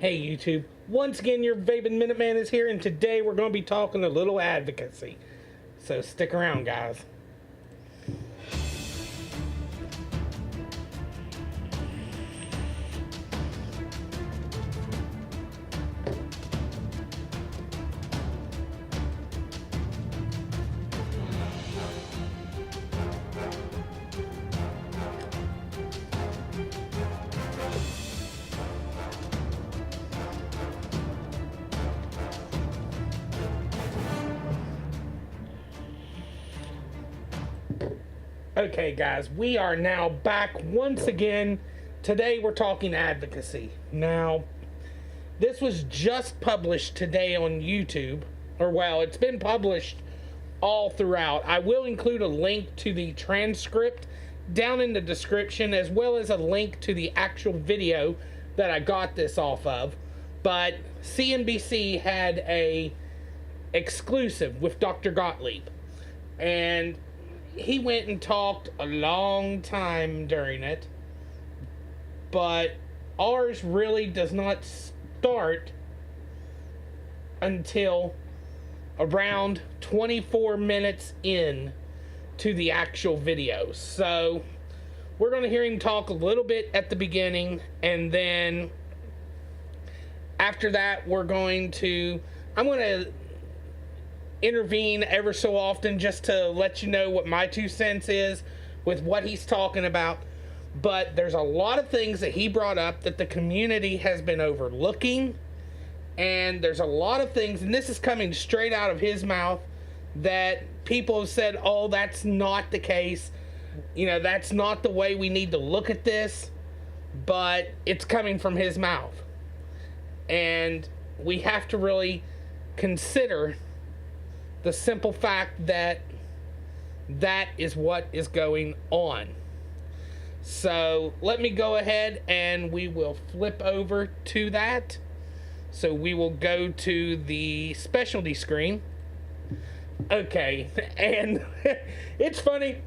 Hey YouTube, once again your Vaping Minuteman is here, and today we're going to be talking a little advocacy. So stick around, guys. Okay guys, we are now back once again. Today we're talking advocacy. Now, this was just published today on YouTube, or well, it's been published all throughout. I will include a link to the transcript down in the description, as well as a link to the actual video that I got this off of. But CNBC had a exclusive with Dr. Gottlieb, and he went and talked a long time during it, but ours really does not start until around 24 minutes in to the actual video. So we're going to hear him talk a little bit at the beginning, and then after that I'm going to intervene ever so often just to let you know what my 2 cents is with what he's talking about. But there's a lot of things that he brought up that the community has been overlooking, and there's a lot of things, and this is coming straight out of his mouth, that people have said, oh, that's not the case, you know, that's not the way we need to look at this, but it's coming from his mouth, and we have to really consider the simple fact that that is what is going on. So let me go ahead and we will flip over to that. So we will go to the specialty screen. Okay, and it's funny.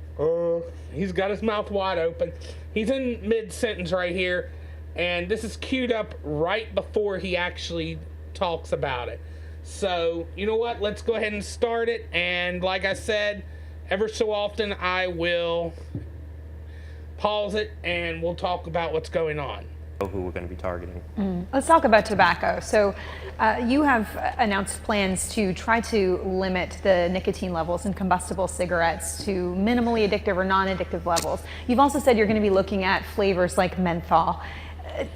He's got his mouth wide open. He's in mid-sentence right here, and this is queued up right before he actually talks about it. So, you know what? Let's go ahead and start it. And like I said, ever so often I will pause it and we'll talk about what's going on. Who we're going to be targeting. Let's talk about tobacco. So you have announced plans to try to limit the nicotine levels in combustible cigarettes to minimally addictive or non-addictive levels. You've also said you're going to be looking at flavors like menthol.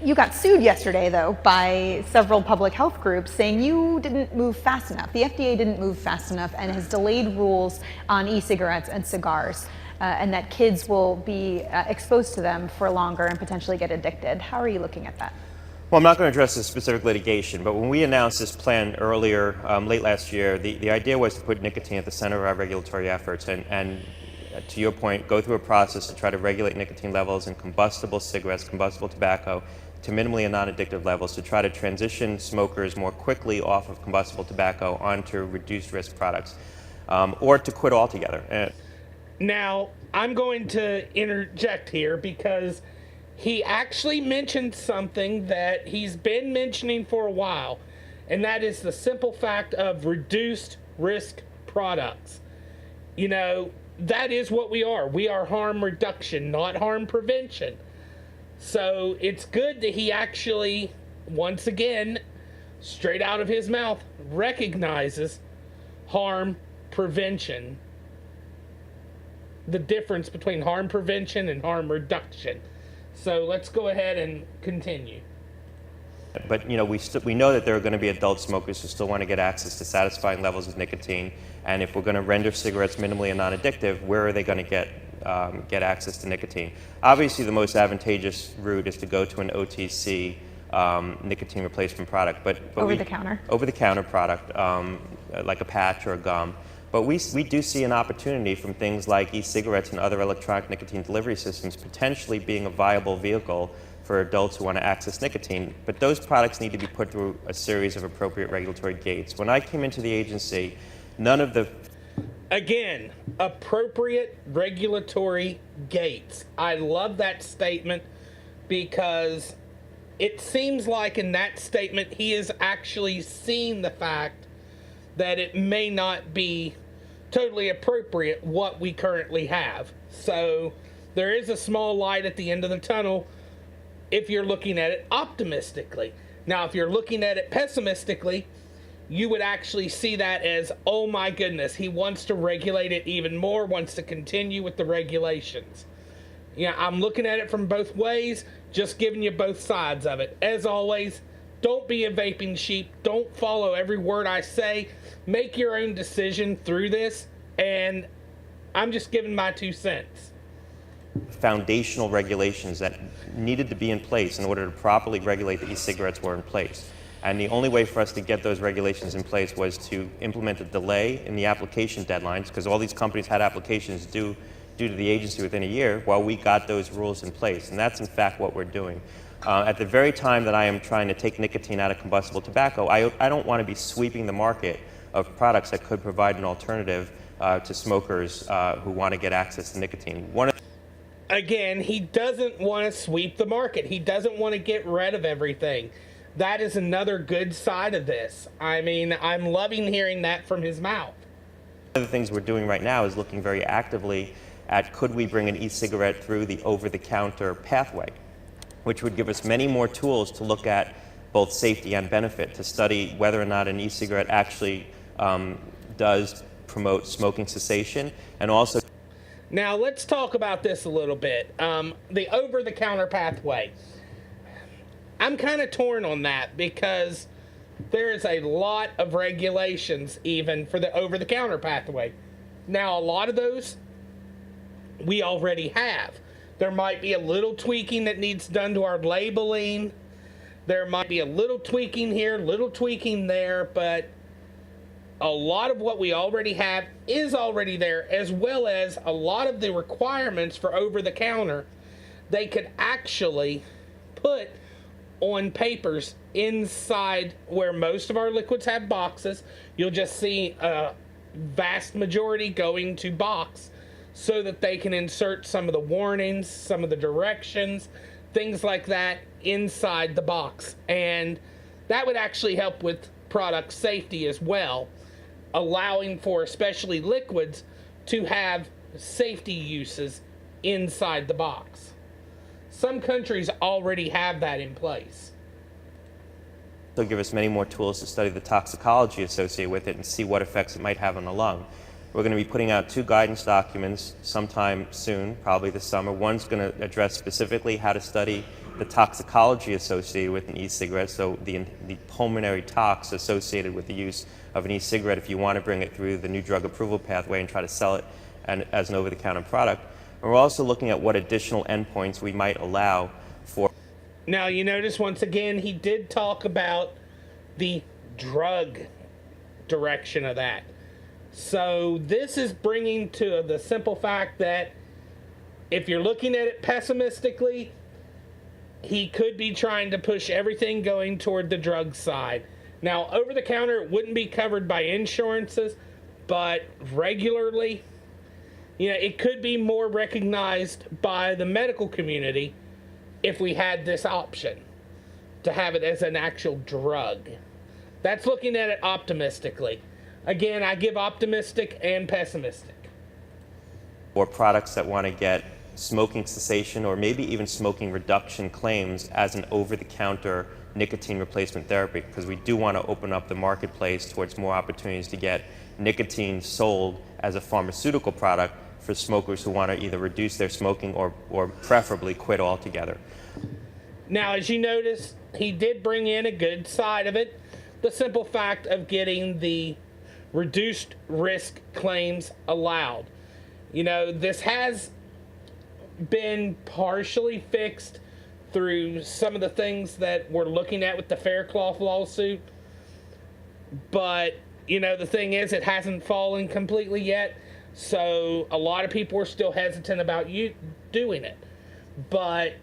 You got sued yesterday, though, by several public health groups saying you didn't move fast enough. The FDA didn't move fast enough and has delayed rules on e-cigarettes and cigars, and that kids will be exposed to them for longer and potentially get addicted. How are you looking at that? Well, I'm not going to address the specific litigation, but when we announced this plan earlier, late last year, the idea was to put nicotine at the center of our regulatory efforts and to your point, go through a process to try to regulate nicotine levels in combustible cigarettes, combustible tobacco, to minimally and non-addictive levels, to try to transition smokers more quickly off of combustible tobacco onto reduced risk products, or to quit altogether. Now, I'm going to interject here because he actually mentioned something that he's been mentioning for a while, and that is the simple fact of reduced risk products. You know, that is what we are. We are harm reduction, not harm prevention. So it's good that he actually, once again, straight out of his mouth, recognizes harm prevention, the difference between harm prevention and harm reduction. So let's go ahead and continue. But you know, we know that there are going to be adult smokers who still want to get access to satisfying levels of nicotine, and if we're going to render cigarettes minimally and non-addictive, where are they going to get access to nicotine? Obviously, the most advantageous route is to go to an OTC nicotine replacement product, but over-the-counter product, like a patch or a gum. But we do see an opportunity from things like e-cigarettes and other electronic nicotine delivery systems potentially being a viable vehicle for adults who want to access nicotine, but those products need to be put through a series of appropriate regulatory gates. When I came into the agency, none of the... Again, appropriate regulatory gates. I love that statement because it seems like in that statement he is actually seeing the fact that it may not be totally appropriate what we currently have. So there is a small light at the end of the tunnel if you're looking at it optimistically. Now, if you're looking at it pessimistically, you would actually see that as, oh my goodness, he wants to regulate it even more, wants to continue with the regulations. Yeah, I'm looking at it from both ways, just giving you both sides of it. As always, don't be a vaping sheep. Don't follow every word I say. Make your own decision through this, and I'm just giving my 2 cents. Foundational regulations that needed to be in place in order to properly regulate the e-cigarettes were in place. And the only way for us to get those regulations in place was to implement a delay in the application deadlines, because all these companies had applications due to the agency within a year while we got those rules in place. And that's in fact what we're doing. At the very time that I am trying to take nicotine out of combustible tobacco, I don't want to be sweeping the market of products that could provide an alternative to smokers who want to get access to nicotine. Again, he doesn't want to sweep the market. He doesn't want to get rid of everything. That is another good side of this. I mean, I'm loving hearing that from his mouth. One of the things we're doing right now is looking very actively at could we bring an e-cigarette through the over-the-counter pathway, which would give us many more tools to look at both safety and benefit, to study whether or not an e-cigarette actually does promote smoking cessation, and also... Now, let's talk about this a little bit. The over-the-counter pathway. I'm kind of torn on that because there is a lot of regulations even for the over-the-counter pathway. Now, a lot of those we already have. There might be a little tweaking that needs done to our labeling. There might be a little tweaking here, little tweaking there, but a lot of what we already have is already there, as well as a lot of the requirements for over-the-counter they could actually put on papers inside where most of our liquids have boxes. You'll just see a vast majority going to box so that they can insert some of the warnings, some of the directions, things like that inside the box. And that would actually help with product safety as well, allowing for especially liquids to have safety uses inside the box. Some countries already have that in place. They'll give us many more tools to study the toxicology associated with it and see what effects it might have on the lung. We're going to be putting out 2 guidance documents sometime soon, probably this summer. One's going to address specifically how to study the toxicology associated with an e-cigarette, so the pulmonary tox associated with the use of an e-cigarette if you want to bring it through the new drug approval pathway and try to sell it as an over-the-counter product. And we're also looking at what additional endpoints we might allow for... Now, you notice once again, he did talk about the drug direction of that. So this is bringing to the simple fact that if you're looking at it pessimistically, he could be trying to push everything going toward the drug side. Now, over-the-counter wouldn't be covered by insurances, but regularly, it could be more recognized by the medical community if we had this option to have it as an actual drug. That's looking at it optimistically. Again, I give optimistic and pessimistic. Or products that want to get smoking cessation or maybe even smoking reduction claims as an over-the-counter nicotine replacement therapy, because we do want to open up the marketplace towards more opportunities to get nicotine sold as a pharmaceutical product for smokers who want to either reduce their smoking or preferably quit altogether. Now, as you notice, he did bring in a good side of it, the simple fact of getting the reduced risk claims allowed. This has been partially fixed through some of the things that we're looking at with the Faircloth lawsuit, but the thing is, it hasn't fallen completely yet, so a lot of people are still hesitant about you doing it. But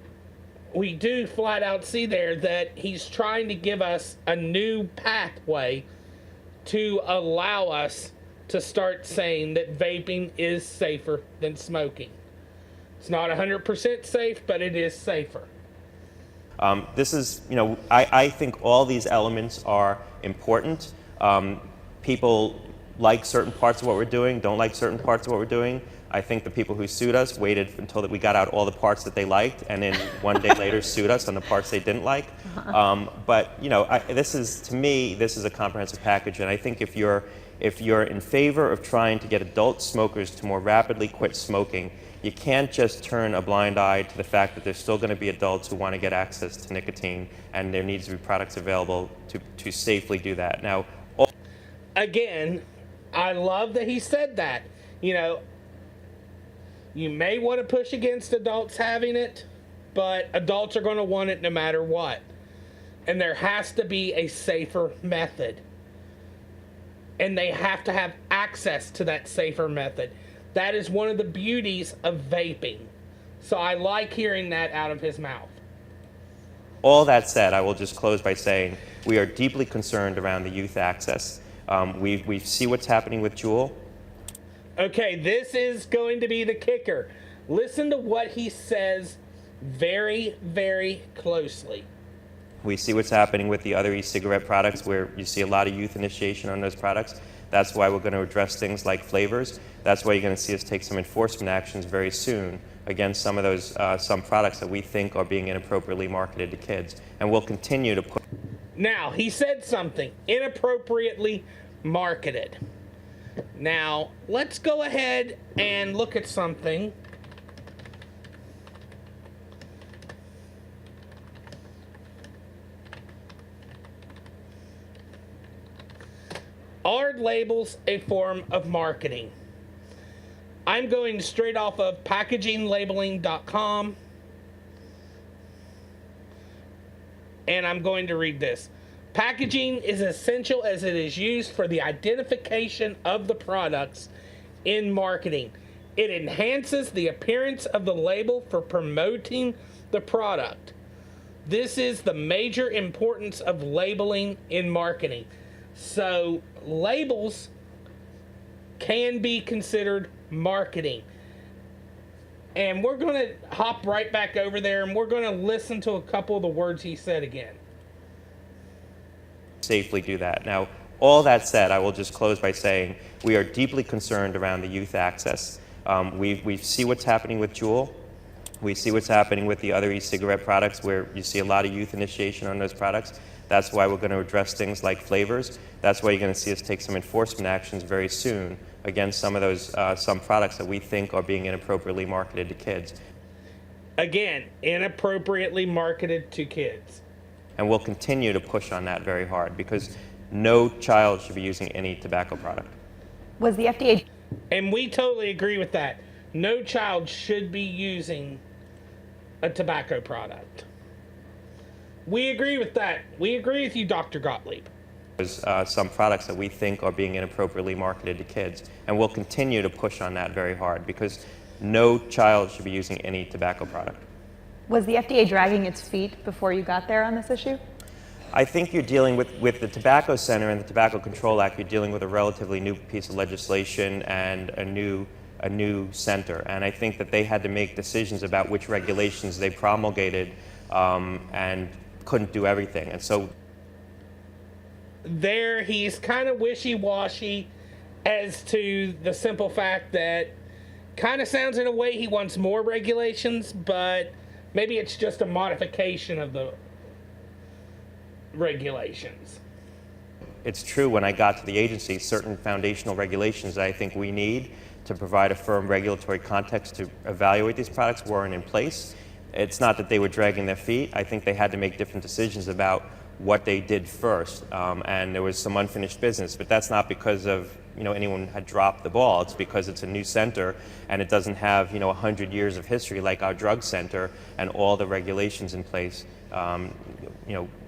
we do flat out see there that he's trying to give us a new pathway to allow us to start saying that vaping is safer than smoking. It's not 100% safe, but it is safer. This is, I think all these elements are important. People like certain parts of what we're doing, don't like certain parts of what we're doing. I think the people who sued us waited until that we got out all the parts that they liked, and then one day later sued us on the parts they didn't like. But this is, to me, this is a comprehensive package, and I think if you're in favor of trying to get adult smokers to more rapidly quit smoking, you can't just turn a blind eye to the fact that there's still going to be adults who want to get access to nicotine, and there needs to be products available to safely do that. Now, again, I love that he said that. You may want to push against adults having it, but adults are going to want it no matter what. And there has to be a safer method. And they have to have access to that safer method. That is one of the beauties of vaping. So I like hearing that out of his mouth. All that said, I will just close by saying we are deeply concerned around the youth access. We see what's happening with Juul. Okay, this is going to be the kicker. Listen to what he says very, very closely. We see what's happening with the other e-cigarette products where you see a lot of youth initiation on those products. That's why we're going to address things like flavors. That's why you're going to see us take some enforcement actions very soon against some of those some products that we think are being inappropriately marketed to kids. And we'll continue to put... Now, he said something, inappropriately marketed. Now, let's go ahead and look at something. Are labels a form of marketing? I'm going straight off of packaginglabeling.com, and I'm going to read this. Packaging is essential as it is used for the identification of the products in marketing. It enhances the appearance of the label for promoting the product. This is the major importance of labeling in marketing. So labels can be considered marketing. And we're going to hop right back over there and we're going to listen to a couple of the words he said again. Safely do that. Now, all that said, I will just close by saying we are deeply concerned around the youth access. We see what's happening with Juul. We see what's happening with the other e-cigarette products where you see a lot of youth initiation on those products. That's why we're going to address things like flavors. That's why you're going to see us take some enforcement actions very soon against some of those some products that we think are being inappropriately marketed to kids. Again, inappropriately marketed to kids. And we'll continue to push on that very hard because no child should be using any tobacco product. Was the FDA... And we totally agree with that. No child should be using a tobacco product. We agree with that. We agree with you, Dr. Gottlieb. There's some products that we think are being inappropriately marketed to kids. And we'll continue to push on that very hard because no child should be using any tobacco product. Was the FDA dragging its feet before you got there on this issue? I think you're dealing with the Tobacco Center and the Tobacco Control Act, you're dealing with a relatively new piece of legislation and a new center. And I think that they had to make decisions about which regulations they promulgated and couldn't do everything. And so there he's kind of wishy-washy as to the simple fact that kind of sounds in a way he wants more regulations, but maybe it's just a modification of the regulations. It's true, when I got to the agency, certain foundational regulations that I think we need to provide a firm regulatory context to evaluate these products weren't in place. It's not that they were dragging their feet. I think they had to make different decisions about what they did first, and there was some unfinished business, but that's not because of anyone had dropped the ball. It's because it's a new center and it doesn't have 100 years of history like our drug center and all the regulations in place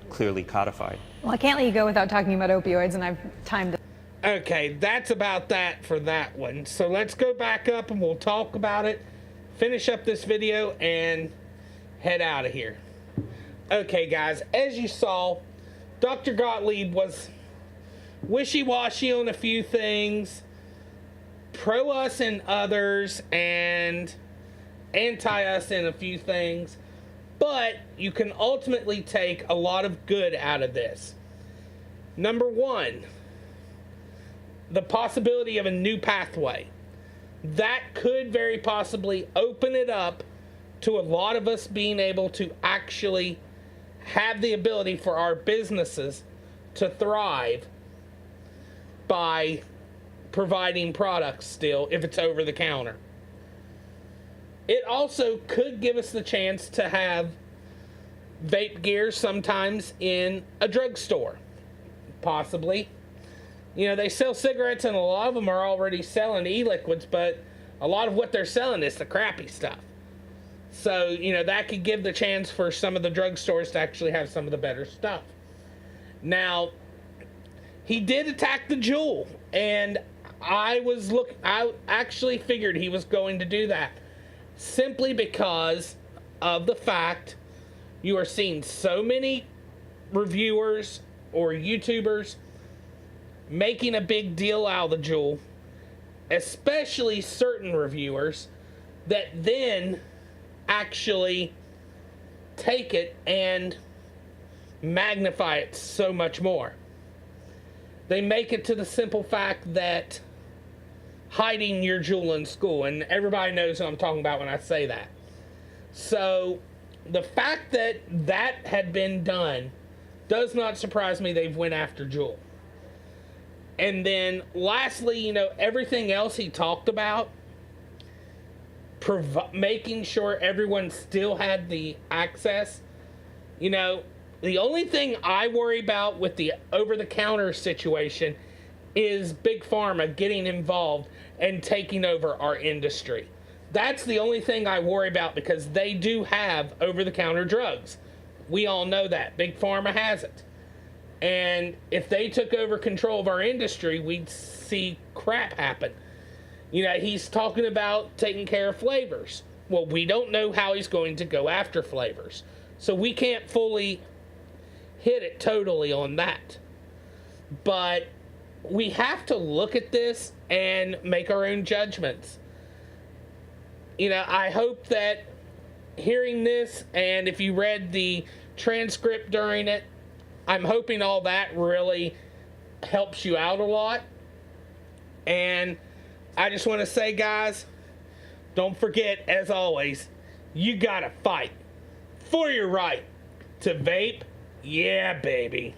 clearly codified. Well, I can't let you go without talking about opioids, and I've timed it. Okay, that's about that for that one. So let's go back up and we'll talk about it, finish up this video, and head out of here. Okay, guys, as you saw, Dr. Gottlieb was wishy-washy on a few things, pro us in others, and anti us in a few things. But you can ultimately take a lot of good out of this. Number one, the possibility of a new pathway. That could very possibly open it up to a lot of us being able to actually have the ability for our businesses to thrive by providing products still, if it's over the counter. It also could give us the chance to have vape gear sometimes in a drugstore. Possibly. You know, they sell cigarettes and a lot of them are already selling e-liquids, but a lot of what they're selling is the crappy stuff. So, you know, that could give the chance for some of the drugstores to actually have some of the better stuff. Now, he did attack the Juul, and I actually figured he was going to do that, simply because of the fact you are seeing so many reviewers or YouTubers making a big deal out of the Juul, especially certain reviewers that then actually take it and magnify it so much more. They make it to the simple fact that hiding your Juul in school, and everybody knows what I'm talking about when I say that. So the fact that that had been done does not surprise me. They've went after Juul. And then lastly, you know, everything else he talked about, making sure everyone still had the access. You know, the only thing I worry about with the over-the-counter situation is Big Pharma getting involved and taking over our industry. That's the only thing I worry about, because they do have over-the-counter drugs. We all know that. Big Pharma has it. And if they took over control of our industry, we'd see crap happen. You know, he's talking about taking care of flavors. Well, we don't know how he's going to go after flavors. So we can't fully hit it totally on that. But we have to look at this and make our own judgments. You know, I hope that hearing this, and if you read the transcript during it, I'm hoping all that really helps you out a lot. And I just want to say, guys, don't forget, as always, you gotta fight for your right to vape. Yeah, baby.